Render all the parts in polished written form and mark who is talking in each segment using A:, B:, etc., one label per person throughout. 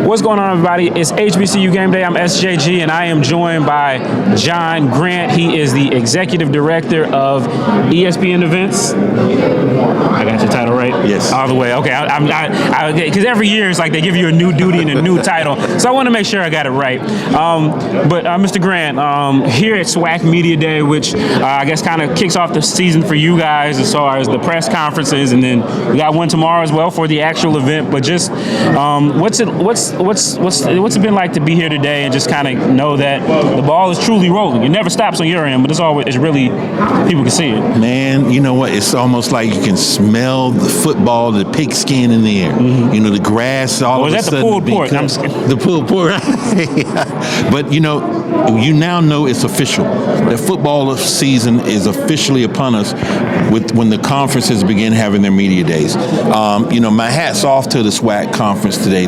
A: What's going on, everybody? It's HBCU Gameday. I'm SJG, and I am joined by John Grant. He is the Executive Director of ESPN Events. I got your title right?
B: Yes.
A: All the way. Okay. Because every year it's like they give you a new duty and a new title. So I want to make sure I got it right. But Mr. Grant, here at SWAC Media Day, which I guess kind of kicks off the season for you guys as far as the press conferences, and then we got one tomorrow as well for the actual event. But just what's it been like to be here today and just kind of know that the ball is truly rolling? It never stops on your end, but it's really, people can see it.
B: Man, you know what? It's almost like you can smell the football, the pigskin in the air. Mm-hmm. You know, the grass all of a sudden.
A: Was that the pulled pork?
B: The pulled pork. But, you now know it's official. The football season is officially upon us when the conferences begin having their media days. My hat's off to the SWAC conference today.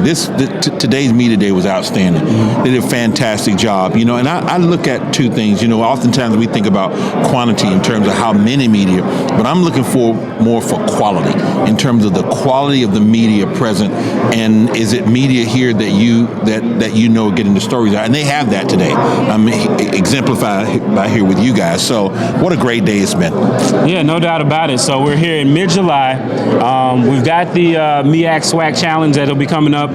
B: Today's media day was outstanding. Mm-hmm. They did a fantastic job. And I look at two things. Oftentimes we think about quantity in terms of how many media, but I'm looking more for quality in terms of the quality of the media present, and is it media here that you know getting the stories out, and they have that today. Exemplified by here with you guys. So what a great day it's been.
A: Yeah, no doubt about it. So we're here in mid-July. We've got the MEAC SWAC Challenge that'll be coming up.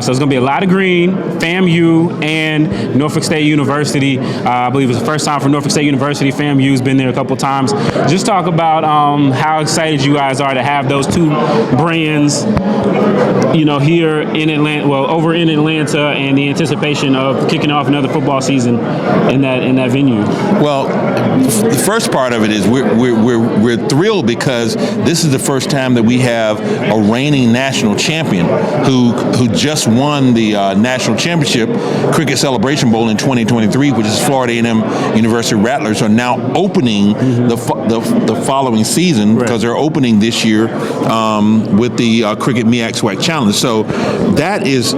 A: So it's going to be a lot of green, FAMU, and Norfolk State University. I believe it's the first time for Norfolk State University. FAMU's been there a couple times. Just talk about how excited you guys are to have those two brands, here in Atlanta, over in Atlanta, and the anticipation of kicking off another football season in that venue.
B: Well, the first part of it is we're thrilled because this is the first time that we have a reigning national champion who just won the national championship cricket celebration bowl in 2023, which is Florida A&M University Rattlers, are now opening the following season, because they're opening this year with the cricket MEAC SWAC Challenge. So that is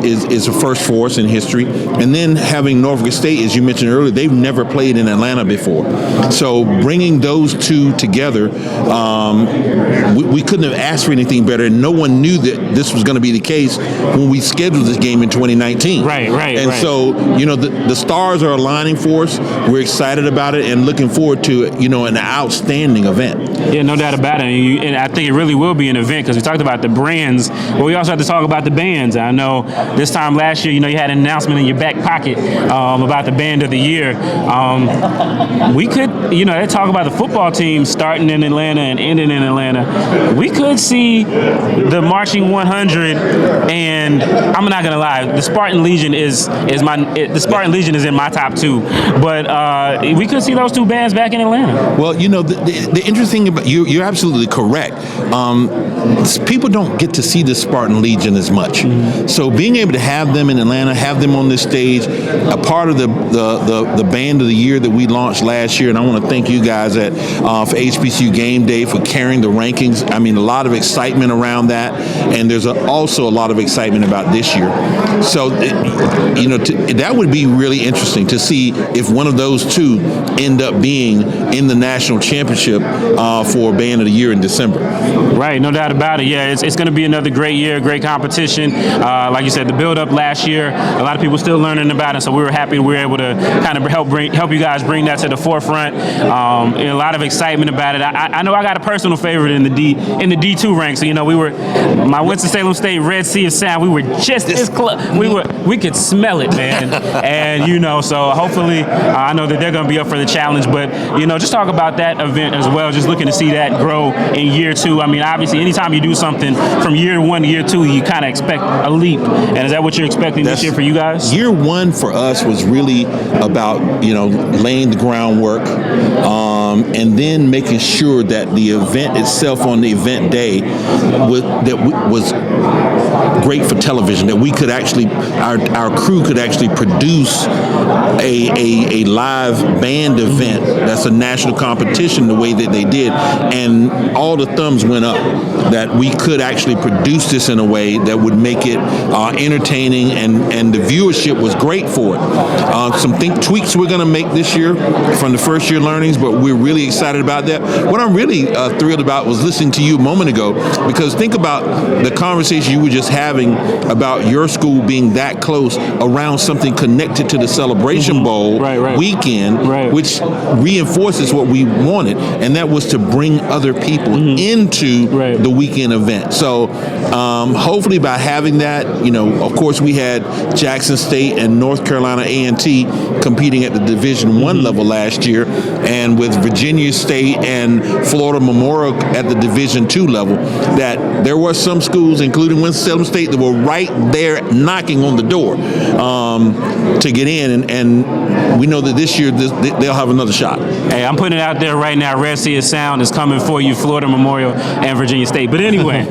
B: a first for us in history. And then having Norfolk State, as you mentioned earlier, they've never played in Atlanta before. So bringing those two together, we couldn't have asked for anything better. And no one knew that this was going to be the case when we scheduled this game in 2019.
A: Right.
B: So, the stars are aligning for us. We're excited about it and looking forward to, an outstanding event.
A: Yeah, no doubt about it. And I think it really will be an event, because we talked about the brands, but we also have to talk about the bands. I know this time last year, you had an announcement in your back pocket about the band of the year. We could, they talk about the football team starting in Atlanta and ending in Atlanta. We could see the Marching 100, and I'm not gonna lie, the Spartan Legion is in my top two, but we could see those two bands back in Atlanta.
B: Well, the interesting thing about you're absolutely correct. People don't get to see the Spartan Legion as much. Mm-hmm. So being able to have them in Atlanta, have them on this stage, a part of the band of the year that we launched last year, and I want to thank you guys for HBCU Gameday for carrying the rankings. I mean, a lot of excitement around that, and there's also a lot of excitement about this year. So, that would be really interesting to see if one of those two end up being in the national championship for Band of the Year in December.
A: Right, no doubt about it. Yeah, it's going to be another great year, great competition. Like you said, the build-up last year, a lot of people still learning about it, so we were happy we were able to kind of help you guys bring that to the forefront. And a lot of excitement about it. I know I got a personal favorite in the D2 ranks. So, we were my Winston-Salem State Red Sea of Sound. We were just as close. We could smell it, man. And so hopefully, I know that they're going to be up for the challenge. But just talk about that event as well. Just looking to see that grow in year two. I mean, obviously, anytime you do something from year one to year two, you kind of expect a leap. And is that what you're expecting this year for you guys?
B: Year one for us was really about laying the groundwork, and then making sure that the event itself on the event day was great for television, that we could actually, our crew could actually produce a live band event that's a national competition the way that they did, and all the thumbs went up that we could actually produce this in a way that would make it entertaining, and the viewership was great for it. Some tweaks we're going to make this year from the first year learnings, but we're really excited about that. What I'm really thrilled about was listening to you a moment ago, because think about the conversation you were just having having about your school being that close around something connected to the Celebration Bowl weekend, which reinforces what we wanted, and that was to bring other people into the weekend event. So hopefully by having that, of course we had Jackson State and North Carolina A&T competing at the Division I level last year, and with Virginia State and Florida Memorial at the Division II level, that there were some schools, including Winston-Salem State, that were right there knocking on the door to get in, and we know that this year they'll have another shot.
A: Hey, I'm putting it out there right now. Red Sea Sound is coming for you, Florida Memorial and Virginia State. But anyway,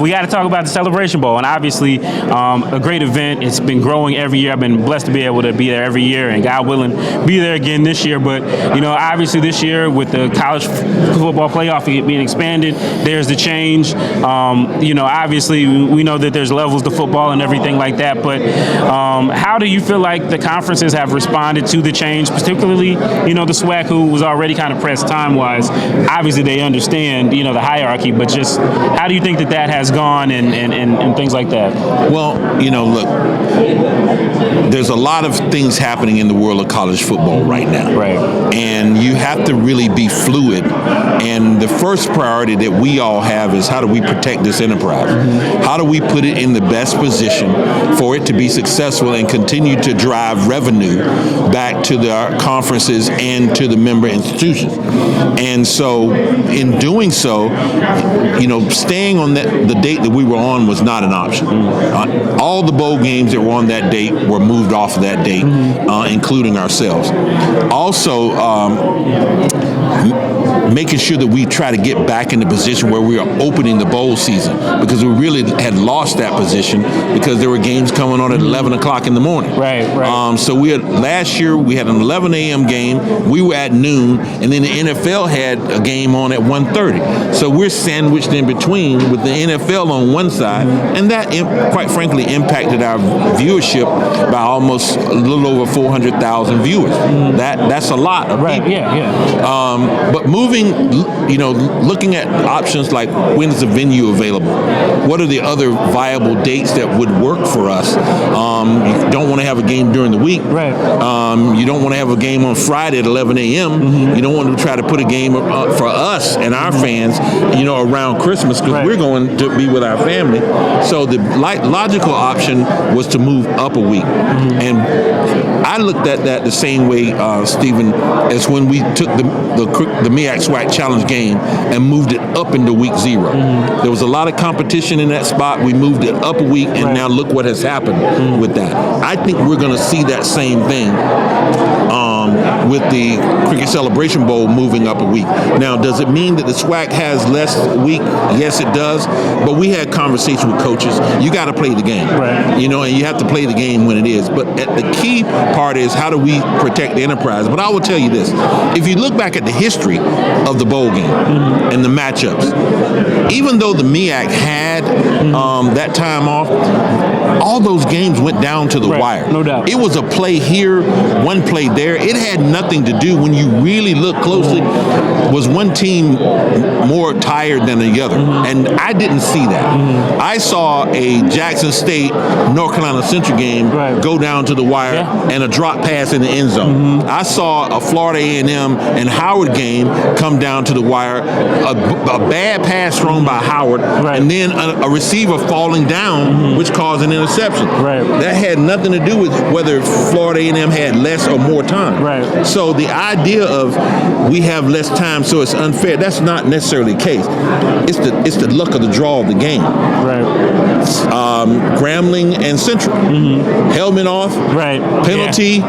A: we got to talk about the Celebration Bowl, and obviously a great event. It's been growing every year. I've been blessed to be able to be there every year, and God willing, be there again this year. But obviously this year with the college football playoff being expanded, there's the change. Obviously we know that there's levels to football and everything like that. But how do you feel like the conferences have responded to the change, particularly the SWAC, who was already kind of pressed time-wise? Obviously they understand the hierarchy, but just how do you think that has gone and things like that?
B: Well, look, there's a lot of things happening in the world of college football right now.
A: Right.
B: And you have to really be fluid. And the first priority that we all have is, how do we protect this enterprise? How do we put it in the best position for it to be successful and continue to drive revenue back to the conferences and to the member institutions? And so in doing so, staying on the date that we were on was not an option. All the bowl games that were on that date were moved off of that date, including ourselves. Also, making sure that we try to get back in the position where we are opening the bowl season, because we really had lost that position because there were games coming on at 11 o'clock in the morning.
A: Right.
B: So last year we had an 11 a.m. game. We were at noon, and then the NFL had a game on at 1:30. So we're sandwiched in between with the NFL on one side, and that, quite frankly, impacted our viewership by almost a little over 400,000 viewers. That's a lot of people.
A: Yeah.
B: But looking at options like, when is the venue available? What are the other viable dates that would work for us? You don't want to have a game during the week.
A: Right.
B: You don't want to have a game on Friday at 11 a.m. You don't want to try to put a game for us and our fans, around Christmas, because we're going to be with our family. So the logical option was to move up a week. And I looked at that the same way, Stephen, as when we took the MEAC SWAC Challenge game and moved it up into week 0. There was a lot of competition in that spot. We moved it up a week, and now look what has happened with that. I think we're going to see that same thing with the Cricket Celebration Bowl moving up a week. Now, does it mean that the SWAC has less week? Yes, it does. But we had conversations with coaches. You got to play the game, and you have to play the game when it is. But the key part is, how do we protect the enterprise? But I will tell you this: if you look back at the history of the bowl game and the matchups, even though the MEAC had that time off, all those games went down to the wire.
A: No doubt.
B: It was a play here, one play there. It had nothing to do, when you really look closely, was one team more tired than the other. And I didn't see that. I saw a Jackson State, North Carolina Central game go down to the wire and a drop pass in the end zone. I saw a Florida A&M and Howard game come down to the wire, a bad pass thrown by Howard, and then a receiver falling down, which caused an interception. That had nothing to do with whether Florida A&M had less or more time. So the idea of we have less time, so it's unfair, that's not necessarily the case. It's the luck of the draw of the game. Grambling and Central. Helmet off, penalty,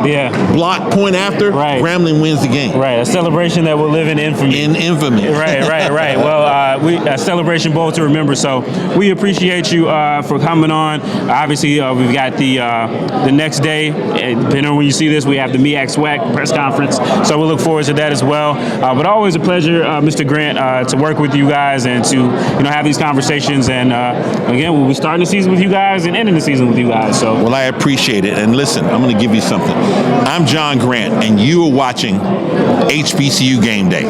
B: block point after, Grambling wins the game.
A: A celebration that will live in infamy. Well, a Celebration Bowl to remember. So we appreciate you for coming on. Obviously, we've got the next day, depending on when you see this, we have the MEAC SWAC press conference. So we'll look forward to that as well. But always a pleasure, Mr. Grant, to work with you guys and to have these conversations. And again, we'll be starting the season with you guys and ending the season with you guys. So
B: well, I appreciate it. And listen, I'm going to give you something. I'm John Grant, and you are watching HBCU Game Day.